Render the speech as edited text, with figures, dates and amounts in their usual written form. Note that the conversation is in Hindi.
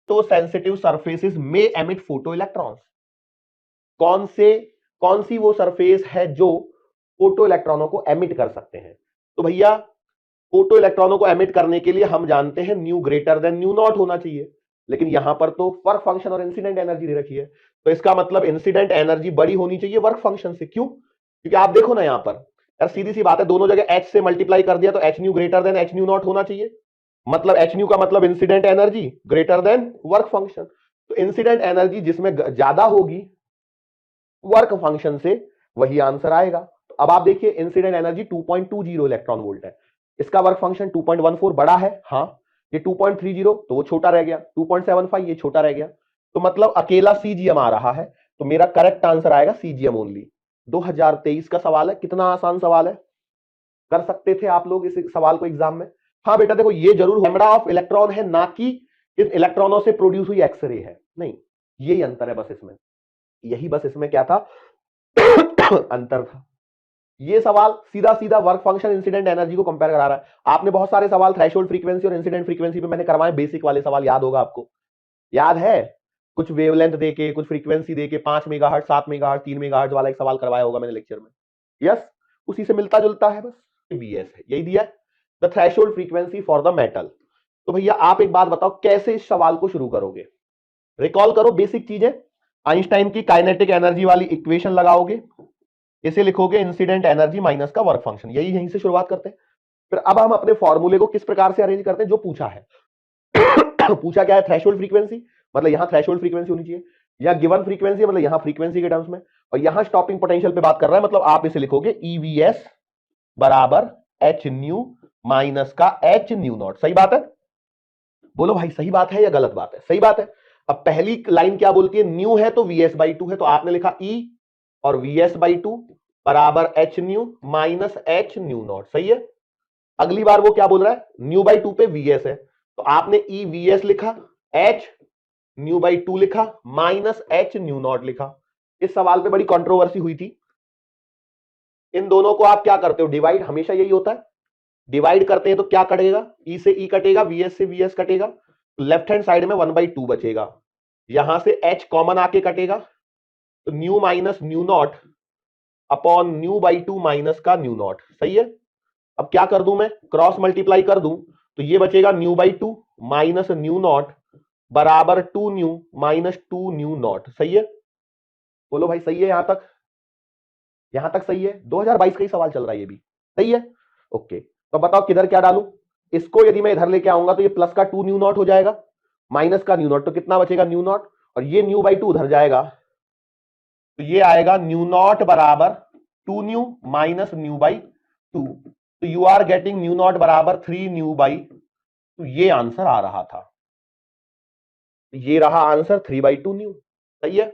फोटो सेंसिटिव सरफेसेस में एमिट फोटो इलेक्ट्रॉन्स। कौन सी वो सरफेस है जो फोटो इलेक्ट्रॉनों को एमिट कर सकते हैं? तो भैया फोटो इलेक्ट्रॉनों को एमिट करने के लिए हम जानते हैं new greater than new not होना चाहिए, लेकिन यहां पर तो वर्क फंक्शन और इंसिडेंट एनर्जी दे रखी है, तो इसका मतलब इंसिडेंट एनर्जी बड़ी होनी चाहिए वर्क फंक्शन से। क्यों? क्योंकि आप देखो ना यहां पर यार, सीधी सी बात है, दोनों जगह एच से मल्टीप्लाई कर दिया तो H new greater than H new not होना चाहिए, मतलब एच न्यू का मतलब incident energy greater than work function. तो इंसिडेंट एनर्जी जिसमें ज्यादा होगी वर्क फंक्शन से, वही आंसर आएगा। तो अब आप देखिए इंसिडेंट एनर्जी 2.20 इलेक्ट्रॉन वोल्ट है, इसका वर्क फंक्शन 2.14 बड़ा है, हाँ ये 2.30 तो वो छोटा रह गया, 2.75 ये छोटा रह गया, तो मतलब अकेला सीजीएम आ रहा है, तो मेरा करेक्ट आंसर आएगा सीजीएम ओनली। 2023 का सवाल है, कितना आसान सवाल है, कर सकते थे आप लोग इस सवाल को एग्जाम में। हाँ बेटा देखो, ये जरूर लैम्डा ऑफ इलेक्ट्रॉन है, ना कि इन इलेक्ट्रॉनों से प्रोड्यूस हुई एक्सरे है, नहीं, यही अंतर है बस इसमें, यही बस इसमें क्या था अंतर था। ये सवाल सीधा सीधा वर्क फंक्शन इंसिडेंट एनर्जी को कंपेयर करा रहा है। आपने बहुत सारे सवाल थ्रेशोल्ड फ्रीक्वेंसी और इंसिडेंट फ्रीक्वेंसी पे मैंने करवाए, बेसिक वाले सवाल याद होगा आपको, याद है? कुछ वेवलेंथ देके, कुछ फ्रीक्वेंसी देके, 5 मेगाहर्ट्ज, 7 मेगाहर्ट्ज, 3 मेगाहर्ट्ज वाला एक सवाल करवाया होगा मैंने लेक्चर में। यस, उसी से मिलता जुलता है, बस बीएस है, यही दिया है, the threshold frequency for the metal. तो भैया आप एक बात बताओ, कैसे इस सवाल को शुरू करोगे? रिकॉल करो बेसिक चीजें, आइंस्टाइन की काइनेटिक एनर्जी वाली इक्वेशन लगाओगे, इसे लिखोगे इंसिडेंट एनर्जी माइनस का वर्क फंक्शन, यहीं से शुरुआत करते हैं। फिर अब हम अपने फॉर्मूले को किस प्रकार से अरेंज करते हैं, जो पूछा है पूछा क्या है? थ्रेशोल्ड फ्रीक्वेंसी, मतलब यहां थ्रेशोल्ड फ्रीक्वेंसी होनी चाहिए, या गिवन फ्रीक्वेंसी मतलब यहां फ्रीक्वेंसी के टर्म्स में, और यहां स्टॉपिंग पोटेंशियल पे बात कर रहा है, मतलब आप इसे लिखोगे ईवीएस बराबर एच न्यू माइनस का एच न्यू नॉट। सही बात है? बोलो भाई सही बात है या गलत बात है? सही बात है। अब पहली लाइन क्या बोलती है? न्यू है तो वीएस बाई टू है, तो आपने लिखा ई और वीएस बाई टू बराबर H new minus H new not. सही है। अगली बार वो क्या बोल रहा है? न्यू बाई टू पे वीएस है, तो आपने ई वीएस लिखा, एच न्यू बाई टू लिखा, माइनस एच न्यू नॉट लिखा। इस सवाल पे बड़ी कंट्रोवर्सी हुई थी। इन दोनों को आप क्या करते हो? डिवाइड, हमेशा यही होता है, डिवाइड करते हैं तो क्या कटेगा? ई से ई कटेगा, वीएस से वीएस कटेगा, लेफ्ट हैंड साइड में 1/2 बचेगा, यहां से एच कॉमन आके कटेगा, तो new minus new not upon new by to minus का न्यू नॉट। सही है। अब क्या कर दूं मैं? क्रॉस मल्टीप्लाई कर दूं तो ये बचेगा new by to minus new naught बराबर 2 न्यू माइनस 2 न्यू नॉट। सही है? बोलो भाई सही है यहां तक? यहां तक सही है? 2022 का ही सवाल चल रहा है ये भी। सही है। ओके, तो बताओ किधर क्या डालूं? इसको यदि मैं इधर लेके आऊंगा तो ये प्लस का 2 न्यू नॉट हो जाएगा, माइनस का न्यू नॉट, तो कितना बचेगा? न्यू नॉट, और ये न्यू बाई टू उधर जाएगा, तो ये आएगा न्यू नॉट बराबर 2 nu minus nu by two, तो you are getting nu naught बराबर 3 न्यू बाई, तो ये आंसर आ रहा था, ये रहा आंसर 3/2 न्यू। सही है।